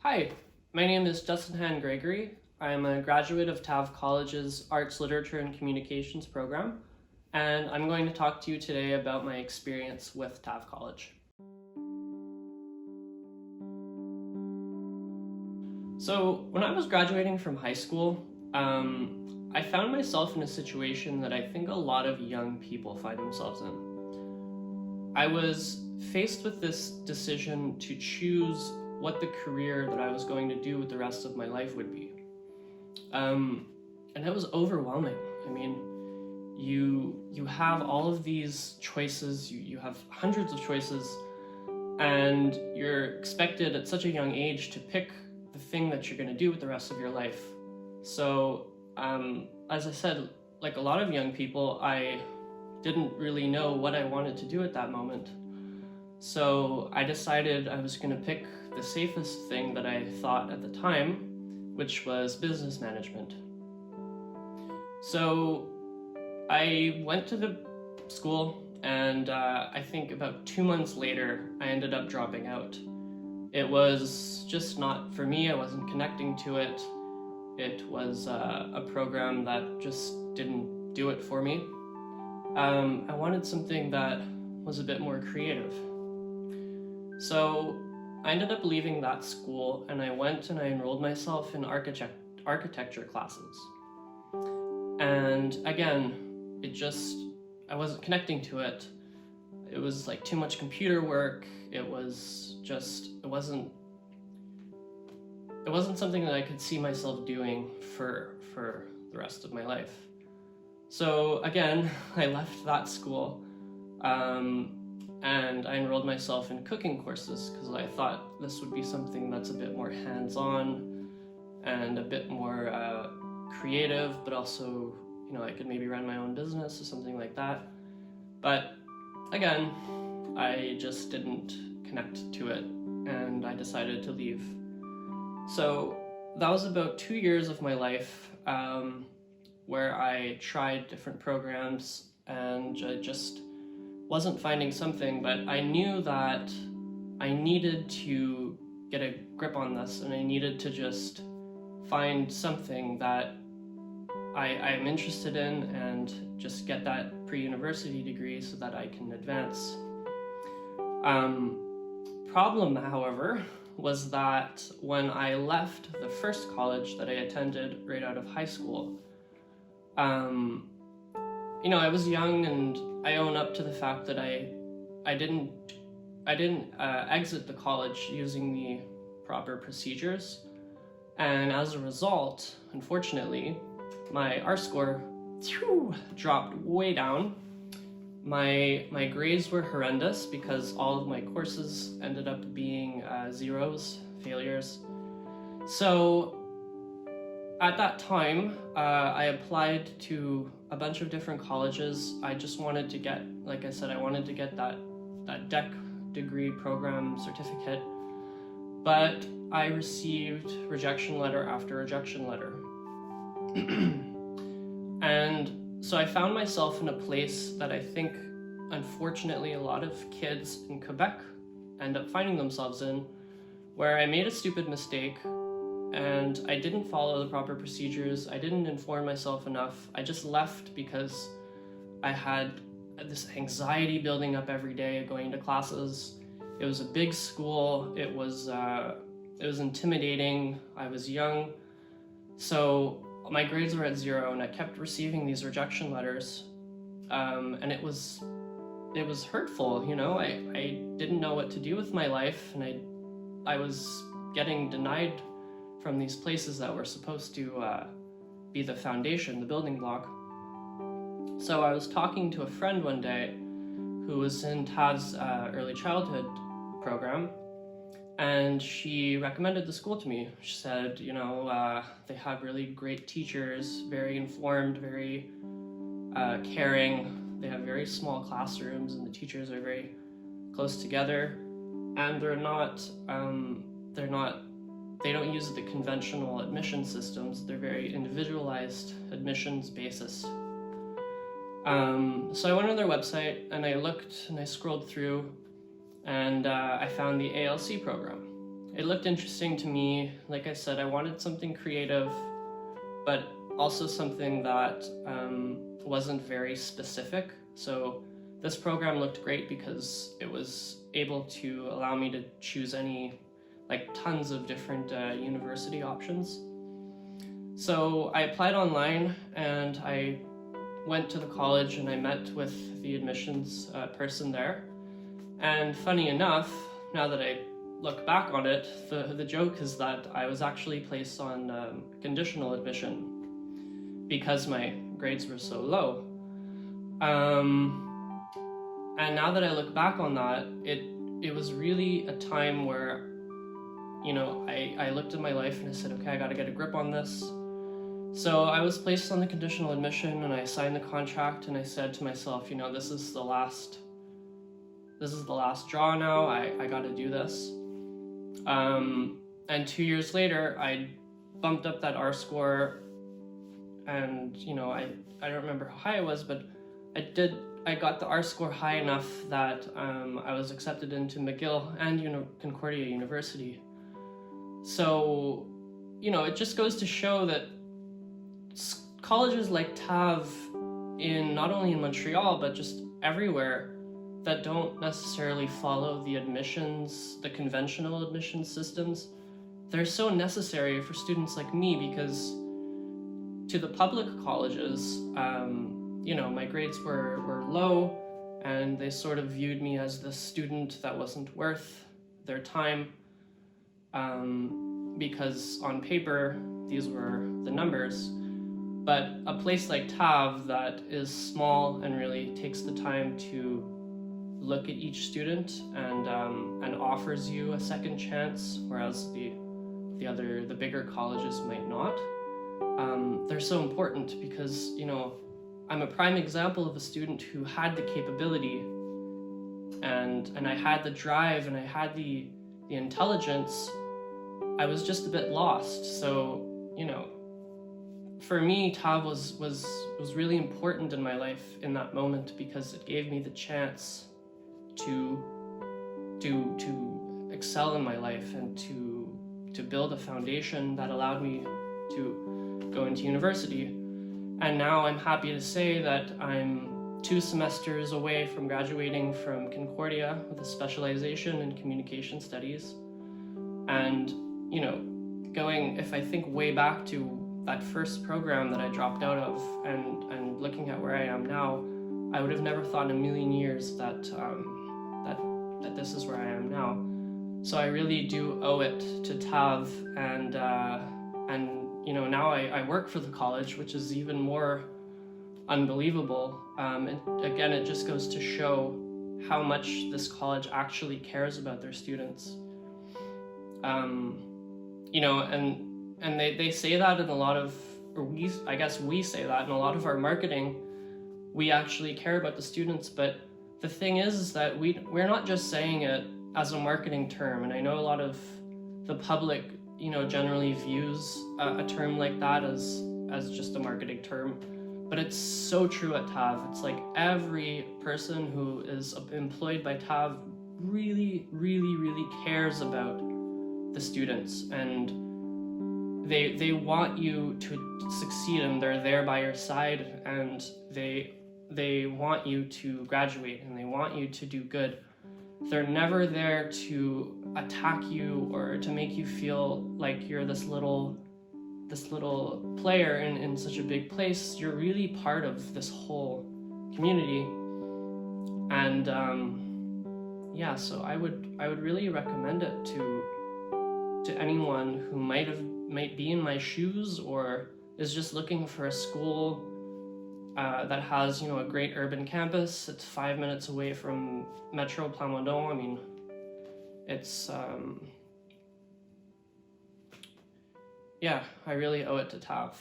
Hi, my name is Justin Han Gregory. I am a graduate of Tav College's Arts, Literature, and Communications program, and I'm going to talk to you today about my experience with Tav College. So, when I was graduating from high school, I found myself in a situation that I think a lot of young people find themselves in. I was faced with this decision to choose what the career that I was going to do with the rest of my life would be. And it was overwhelming. I mean, you have all of these choices, you have hundreds of choices, and you're expected at such a young age to pick the thing that you're going to do with the rest of your life. So, as I said, like a lot of young people, I didn't really know what I wanted to do at that moment. So I decided I was going to pick the safest thing that I thought at the time, which was business management. So I went to the school, and I think about 2 months later, I ended up dropping out. It was just not for me. I wasn't connecting to it. It was a program that just didn't do it for me. I wanted something that was a bit more creative. So I ended up leaving that school, and I went and I enrolled myself in architecture classes. And again, I wasn't connecting to it. It was like too much computer work. It wasn't something that I could see myself doing for the rest of my life. So again, I left that school, and I enrolled myself in cooking courses because I thought this would be something that's a bit more hands-on and a bit more creative, but also, I could maybe run my own business or something like that. But again, I just didn't connect to it, and I decided to leave. So that was about 2 years of my life where I tried different programs, and I just wasn't finding something, but I knew that I needed to get a grip on this, and I needed to just find something that I am interested in and just get that pre-university degree so that I can advance. Problem, however, was that when I left the first college that I attended right out of high school, I was young, and I own up to the fact that I didn't exit the college using the proper procedures, and as a result, unfortunately, my R score dropped way down. My grades were horrendous because all of my courses ended up being zeros, failures. So at that time, I applied to a bunch of different colleges. I just wanted to get, like I said, I wanted to get that DEC degree program certificate, but I received rejection letter after rejection letter. And so I found myself in a place that I think, unfortunately, a lot of kids in Quebec end up finding themselves in, where I made a stupid mistake, and I didn't follow the proper procedures. I didn't inform myself enough. I just left because I had this anxiety building up every day going to classes. It was a big school. It was intimidating. I was young. So my grades were at 0, and I kept receiving these rejection letters. And it was hurtful, I didn't know what to do with my life, and I was getting denied from these places that were supposed to be the foundation, the building block. So I was talking to a friend one day who was in Tav's early childhood program, and she recommended the school to me. She said, they have really great teachers, very informed, very caring. They have very small classrooms, and the teachers are very close together, and they don't use the conventional admission systems. They're very individualized admissions basis. So I went on their website, and I looked and I scrolled through, and I found the ALC program. it looked interesting to me. Like I said, I wanted something creative, but also something that wasn't very specific. So this program looked great because it was able to allow me to choose tons of different university options. So I applied online and I went to the college and I met with the admissions person there. And funny enough, now that I look back on it, the joke is that I was actually placed on conditional admission because my grades were so low. And now that I look back on that, it was really a time where, I looked at my life and I said, okay, I gotta get a grip on this. So I was placed on the conditional admission and I signed the contract and I said to myself, this is the last draw now, I gotta do this. And 2 years later, I bumped up that R score and, I don't remember how high it was, but I got the R score high enough that I was accepted into McGill and Concordia University. So, it just goes to show that colleges like TAV not only in Montreal, but just everywhere that don't necessarily follow the conventional admissions systems, they're so necessary for students like me because to the public colleges, my grades were low and they sort of viewed me as the student that wasn't worth their time because on paper, these were the numbers. But a place like TAV that is small and really takes the time to look at each student and offers you a second chance, whereas the bigger colleges might not. They're so important because, I'm a prime example of a student who had the capability and I had the drive and I had the intelligence. I was just a bit lost. So, for me, TAV was really important in my life in that moment because it gave me the chance to excel in my life and to build a foundation that allowed me to go into university. And now I'm happy to say that I'm 2 semesters away from graduating from Concordia with a specialization in communication studies. And, if I think way back to that first program that I dropped out of and looking at where I am now, I would have never thought in a million years that this is where I am now. So I really do owe it to TAV and now I work for the college, which is even more unbelievable. And again, it just goes to show how much this college actually cares about their students. And they say that in a lot of, we say that in a lot of our marketing, we actually care about the students, but the thing is that we're not just saying it as a marketing term, and I know a lot of the public, generally views a term like that as just a marketing term, but it's so true at TAV. It's like every person who is employed by TAV really, really, really cares about the students, and they want you to succeed, and they're there by your side, and they want you to graduate, and they want you to do good. They're never there to attack you or to make you feel like you're this little player in such a big place. You're really part of this whole community, and so I would really recommend it to anyone who might be in my shoes or is just looking for a school that has a great urban campus. It's 5 minutes away from Metro Plamondon. I mean, it's I really owe it to TAV.